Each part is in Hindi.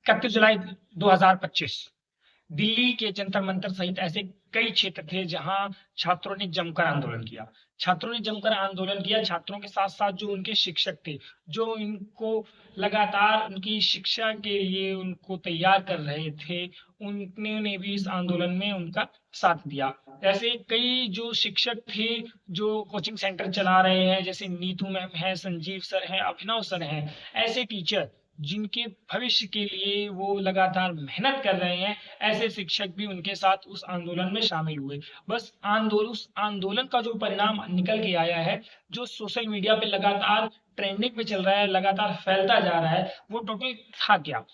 31 जुलाई 2025 दिल्ली के जंतर मंतर सहित ऐसे कई क्षेत्र थे जहां छात्रों ने जमकर आंदोलन किया। छात्रों ने जमकर आंदोलन किया। छात्रों के साथ साथ जो उनके शिक्षक थे, जो इनको लगातार उनकी शिक्षा के लिए उनको तैयार कर रहे थे, उन्होंने भी इस आंदोलन में उनका साथ दिया। ऐसे कई जो शिक्षक थे जो कोचिंग सेंटर चला रहे हैं, जैसे नीतू मैम है, संजीव सर हैं, अभिनव सर हैं, ऐसे टीचर जिनके भविष्य के लिए वो लगातार मेहनत कर रहे हैं, ऐसे शिक्षक भी उनके साथ उस आंदोलन में शामिल हुए। बस उस आंदोलन का जो परिणाम निकल के आया है, जो सोशल मीडिया पे लगातार ट्रेंडिंग पे चल रहा है, लगातार फैलता जा रहा है, वो टोटल था क्या?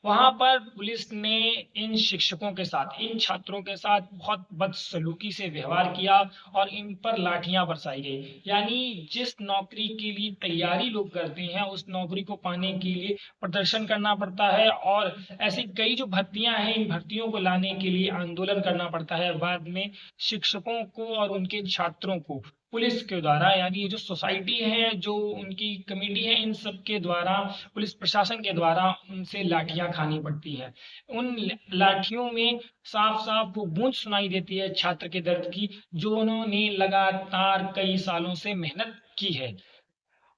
वहां पर पुलिस ने इन शिक्षकों के साथ, इन छात्रों के साथ बहुत बदसलूकी से व्यवहार किया और इन पर लाठियां बरसाई गई। यानी जिस नौकरी के लिए तैयारी लोग करते हैं, उस नौकरी को पाने के लिए प्रदर्शन करना पड़ता है और ऐसी कई जो भर्तियां हैं, इन भर्तियों को लाने के लिए आंदोलन करना पड़ता है। बाद में शिक्षकों को और उनके छात्रों को पुलिस के द्वारा, यानी ये जो सोसाइटी है, जो उनकी कमेटी है, इन सब के द्वारा, पुलिस प्रशासन के द्वारा उनसे लाठियां खानी पड़ती है। उन लाठियों में साफ साफ वो गूंज सुनाई देती है छात्र के दर्द की, जो उन्होंने लगातार कई सालों से मेहनत की है।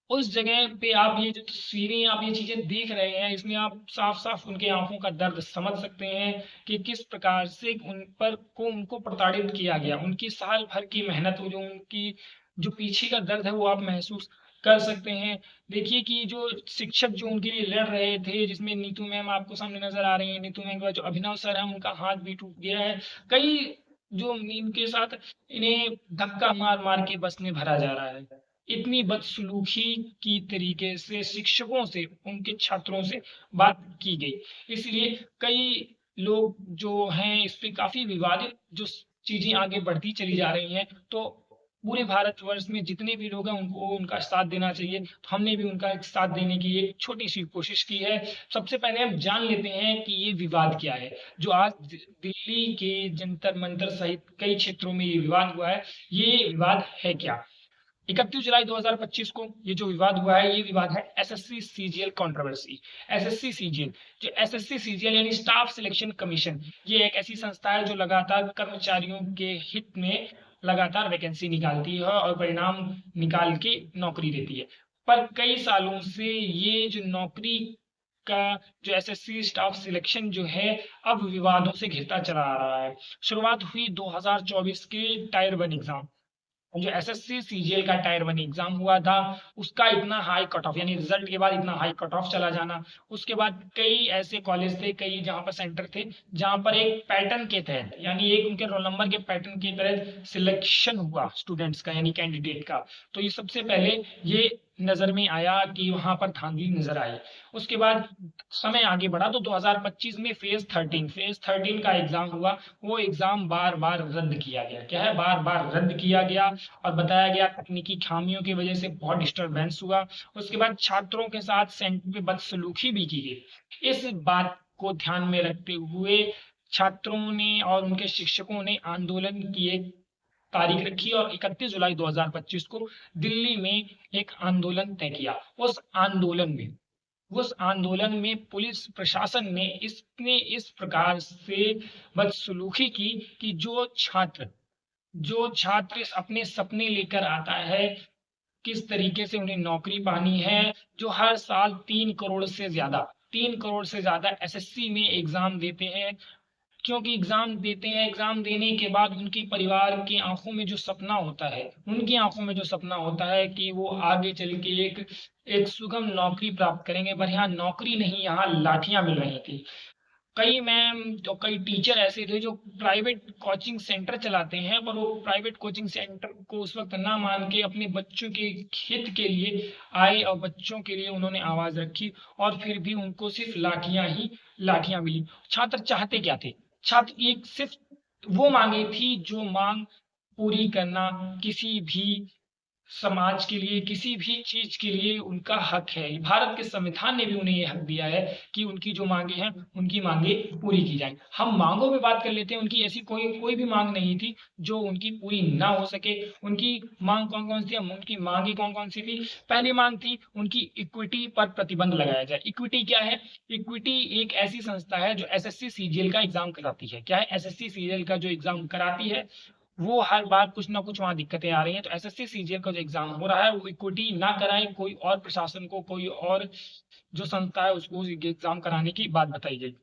उस जगह पे आप ये जो तस्वीरें, आप ये चीजें देख रहे हैं, इसमें आप साफ साफ उनके आंखों का दर्द समझ सकते हैं कि किस प्रकार से उनको प्रताड़ित किया गया। उनकी साल भर की मेहनत, जो उनकी जो पीछे का दर्द है, वो आप महसूस कर सकते हैं। देखिए कि जो शिक्षक जो उनके लिए लड़ रहे थे, जिसमें नीतू मैम आपको सामने नजर आ रही है, नीतू मैम के बाद जो अभिनव सर है, उनका हाथ भी टूट गया है। कई जो इनके साथ, इन्हें धक्का मार मार के बस में भरा जा रहा है। इतनी बदसलूकी की तरीके से शिक्षकों से, उनके छात्रों से बात की गई। इसलिए कई लोग जो हैं इस पे काफी विवादित जो चीजें आगे बढ़ती चली जा रही हैं। तो पूरे भारतवर्ष में जितने भी लोग हैं, उनको उनका साथ देना चाहिए। तो हमने भी उनका एक साथ देने की एक छोटी सी कोशिश की है। सबसे पहले हम जान लेते हैं कि ये विवाद क्या है, जो आज दिल्ली के जंतर मंतर सहित कई क्षेत्रों में ये विवाद हुआ है। ये विवाद है क्या? 31 जुलाई 2025 को ये जो विवाद हुआ है, ये विवाद है SSC CGL controversy. SSC CGL, जो एसएससी सीजीएल यानी स्टाफ सिलेक्शन कमीशन, ये एक ऐसी संस्था है जो लगातार कर्मचारियों के हित में लगातार वैकेंसी निकालती है और परिणाम निकाल के नौकरी देती है। पर कई सालों से ये जो नौकरी का जो एसएससी स्टाफ सिलेक्शन जो है, अब विवादों से घिरता चला आ रहा है। शुरुआत हुई 2024 के टायर 1 एग्जाम, जो एसएससी सीजीएल का टायर 1 एग्जाम हुआ था, उसका इतना हाई कट ऑफ, यानी रिजल्ट के बाद इतना हाई कट ऑफ चला जाना। उसके बाद कई ऐसे कॉलेज थे, कई जहां पर सेंटर थे, जहां पर एक पैटर्न के तहत, यानी एक उनके रोल नंबर के पैटर्न के तहत सिलेक्शन हुआ स्टूडेंट्स का, यानी कैंडिडेट का। तो ये सबसे पहले ये नजर में आया कि वहां पर धांधली नजर आई। उसके बाद समय आगे बढ़ा तो 2025 में फेज 13 का एग्जाम हुआ। वो एग्जाम बार बार रद्द किया गया। क्या है? बार बार रद्द किया गया और बताया गया तकनीकी खामियों की वजह से बहुत डिस्टरबेंस हुआ। उसके बाद छात्रों के साथ सेंटर पे बदसलूकी भी की गई। इस बात को ध्यान में रखते हुए छात्रों ने और उनके शिक्षकों ने आंदोलन की एक तारीख रखी और 31 जुलाई 2025 को दिल्ली में एक आंदोलन तय किया। उस आंदोलन में पुलिस प्रशासन ने इस प्रकार से बदसलूकी की कि जो छात्र अपने सपने लेकर आता है, किस तरीके से उन्हें नौकरी पानी है, जो हर साल 3 करोड़ से ज्यादा एसएससी में एग्जाम देते हैं, क्योंकि एग्जाम देते हैं, एग्जाम देने के बाद उनके परिवार की आंखों में जो सपना होता है, उनकी आंखों में जो सपना होता है कि वो आगे चल के एक एक सुगम नौकरी प्राप्त करेंगे, पर यहाँ नौकरी नहीं, यहाँ लाठियां मिल रही थी। कई मैम, जो कई टीचर ऐसे थे जो प्राइवेट कोचिंग सेंटर चलाते हैं, पर वो प्राइवेट कोचिंग सेंटर को उस वक्त ना मान के अपने बच्चों के हित के लिए आए और बच्चों के लिए उन्होंने आवाज रखी, और फिर भी उनको सिर्फ लाठियां ही लाठियां मिली। छात्र चाहते क्या थे? छात्र एक सिर्फ वो मांगे थी, जो मांग पूरी करना किसी भी समाज के लिए, किसी भी चीज के लिए उनका हक है। भारत के संविधान ने भी उन्हें ये हक दिया है कि उनकी जो मांगे हैं उनकी मांगे पूरी की जाए। हम मांगों पे बात कर लेते हैं। उनकी ऐसी कोई कोई भी मांग नहीं थी जो उनकी पूरी ना हो सके। उनकी मांग कौन कौन सी, उनकी मांगी कौन कौन सी थी? पहली मांग थी उनकी इक्विटी पर प्रतिबंध लगाया जाए। इक्विटी क्या है? इक्विटी एक ऐसी संस्था है जो एसएससी सीजीएल का एग्जाम कराती है। क्या है? एसएससी सीजीएल का जो एग्जाम कराती है वो हर बार कुछ ना कुछ वहां दिक्कतें आ रही हैं। तो एसएससी सीजीएल का जो एग्जाम हो रहा है वो इक्विटी ना कराए, कोई और प्रशासन को, कोई और जो संस्था है उसको एग्जाम कराने की बात बताई गई।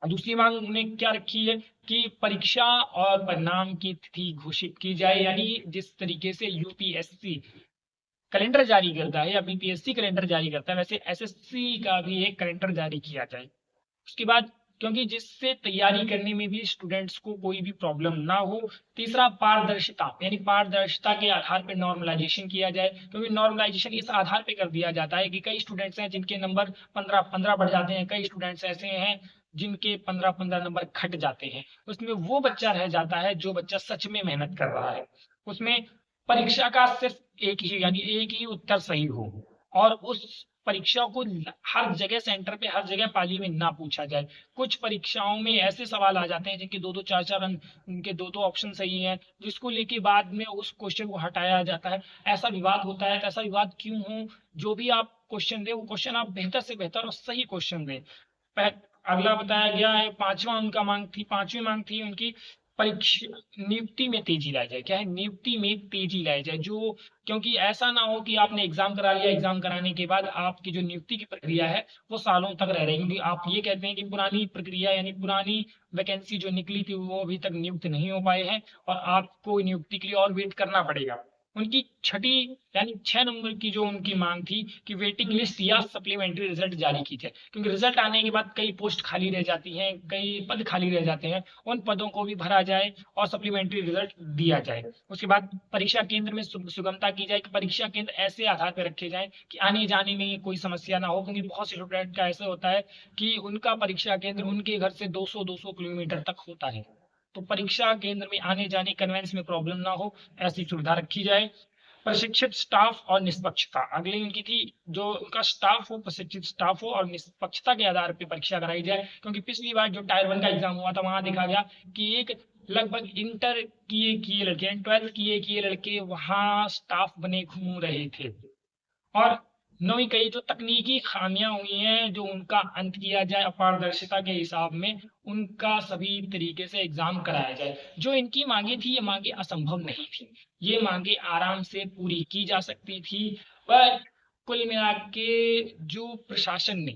और दूसरी मांग उन्होंने क्या रखी है कि परीक्षा और परिणाम की तिथि घोषित की जाए। यानी जिस तरीके से यूपीएससी कैलेंडर जारी करता है या बीपीएससी कैलेंडर जारी करता है, वैसे एसएससी का भी एक कैलेंडर जारी किया जाए। उसके बाद क्योंकि जिससे तैयारी करने में भी स्टूडेंट्स को कोई भी प्रॉब्लम ना हो। तीसरा पारदर्शिता, यानी पारदर्शिता के आधार पर नॉर्मलाइजेशन किया जाए। क्योंकि नॉर्मलाइजेशन इस आधार पे कर दिया जाता है कि कई स्टूडेंट्स हैं जिनके नंबर 15-15 बढ़ जाते हैं, कई स्टूडेंट्स ऐसे हैं जिनके 15-15 नंबर घट जाते हैं। उसमें वो बच्चा रह जाता है जो बच्चा सच में मेहनत कर रहा है। उसमें परीक्षा का सिर्फ एक ही, यानी एक ही उत्तर सही हो, और उस परीक्षा को हर जगह सेंटर पे, हर जगह पाली में ना पूछा जाए। कुछ परीक्षाओं में ऐसे सवाल आ जाते हैं जिनके दो दो चार चार अंक, उनके दो दो ऑप्शन सही हैं, जिसको लेके बाद में उस क्वेश्चन को हटाया जाता है। ऐसा विवाद होता है। तो ऐसा विवाद क्यों हो? जो भी आप क्वेश्चन दे वो क्वेश्चन आप बेहतर से बेहतर और सही क्वेश्चन दें। अगला बताया गया है, पांचवा उनका मांग थी, पांचवी मांग थी उनकी, परीक्षा नियुक्ति में तेजी लाई जाए। क्या है? नियुक्ति में तेजी लाई जाए। जो क्योंकि ऐसा ना हो कि आपने एग्जाम करा लिया, एग्जाम कराने के बाद आपकी जो नियुक्ति की प्रक्रिया है वो सालों तक रह रही है। क्योंकि आप ये कहते हैं कि पुरानी प्रक्रिया यानी पुरानी वैकेंसी जो निकली थी वो अभी तक नियुक्त नहीं हो पाए हैं और आपको नियुक्ति के लिए और वेट करना पड़ेगा। उनकी छठी यानी 6 नंबर की जो उनकी मांग थी कि वेटिंग लिस्ट या सप्लीमेंट्री रिजल्ट जारी की जाए। क्योंकि रिजल्ट आने के बाद कई पोस्ट खाली रह जाती हैं, कई पद खाली रह जाते हैं, उन पदों को भी भरा जाए और सप्लीमेंट्री रिजल्ट दिया जाए। उसके बाद परीक्षा केंद्र में सुगमता की जाए कि परीक्षा केंद्र ऐसे आधार पर रखे जाएं कि आने जाने में कोई समस्या ना हो। क्योंकि बहुत से स्टूडेंट का ऐसा होता है कि उनका परीक्षा केंद्र उनके घर से 200-200 किलोमीटर तक होता है। तो परीक्षा केंद्र में आने जाने कन्वेंस में प्रॉब्लम ना हो, ऐसी सुविधा रखी जाए। प्रशिक्षित स्टाफ और निष्पक्षता, अगली उनकी थी जो उनका स्टाफ हो, प्रशिक्षित स्टाफ हो और निष्पक्षता के आधार पर परीक्षा कराई जाए। क्योंकि पिछली बार जो टायर 1 का एग्जाम हुआ था वहां देखा गया कि एक लगभग इंटर किए लड़के, 12th किए लड़के वहां स्टाफ बने घूम रहे थे। और नई कई जो तकनीकी खामियां हुई हैं जो उनका अंत किया जाए, अपारदर्शिता के हिसाब में उनका सभी तरीके से एग्जाम कराया जाए। जो इनकी मांगे थी ये मांगे असंभव नहीं थी, ये मांगे आराम से पूरी की जा सकती थी। पर कुल मिला के जो प्रशासन ने,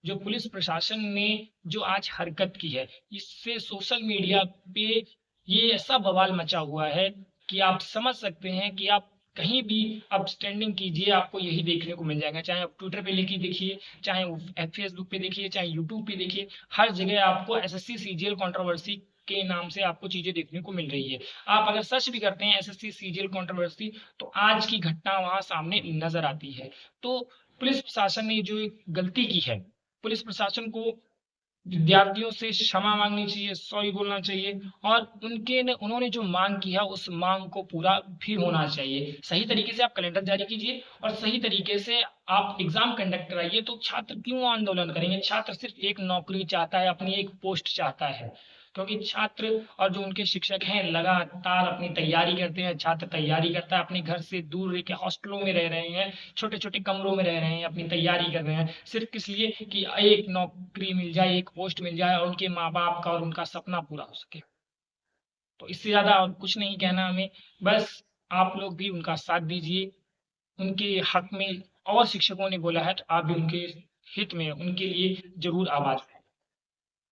जो पुलिस प्रशासन ने जो आज हरकत की है, इससे सोशल मीडिया पे ये ऐसा बवाल मचा हुआ है कि आप समझ सकते हैं कि आप कहीं भी आप स्टैंडिंग कीजिए आपको यही देखने को मिल जाएगा। चाहे आप ट्विटर पे लिखिए देखिए, चाहे फेसबुक पे देखिए, चाहे यूट्यूब पे देखिए, हर जगह आपको एसएससी सीजीएल कंट्रोवर्सी के नाम से आपको चीजें देखने को मिल रही है। आप अगर सर्च भी करते हैं एसएससी सीजीएल कंट्रोवर्सी तो आज की घटना वहां सामने नजर आती है। तो पुलिस प्रशासन ने जो एक गलती की है, पुलिस प्रशासन को विद्यार्थियों से क्षमा मांगनी चाहिए, सॉरी बोलना चाहिए, और उन्होंने जो मांग की है उस मांग को पूरा भी होना चाहिए। सही तरीके से आप कैलेंडर जारी कीजिए और सही तरीके से आप एग्जाम कंडक्ट कराइए। तो छात्र क्यों आंदोलन करेंगे? छात्र सिर्फ एक नौकरी चाहता है, अपनी एक पोस्ट चाहता है। क्योंकि छात्र और जो उनके शिक्षक हैं लगातार अपनी तैयारी करते हैं। छात्र तैयारी करता है, अपने घर से दूर रह के हॉस्टलों में रह रहे हैं, छोटे छोटे कमरों में रह रहे हैं, अपनी तैयारी कर रहे हैं सिर्फ किस लिए कि एक नौकरी मिल जाए, एक पोस्ट मिल जाए और उनके माँ बाप का और उनका सपना पूरा हो सके। तो इससे ज्यादा और कुछ नहीं कहना हमें। बस आप लोग भी उनका साथ दीजिए उनके हक में। और शिक्षकों ने बोला है तो आप भी उनके हित में उनके लिए जरूर आवाज उठाएं।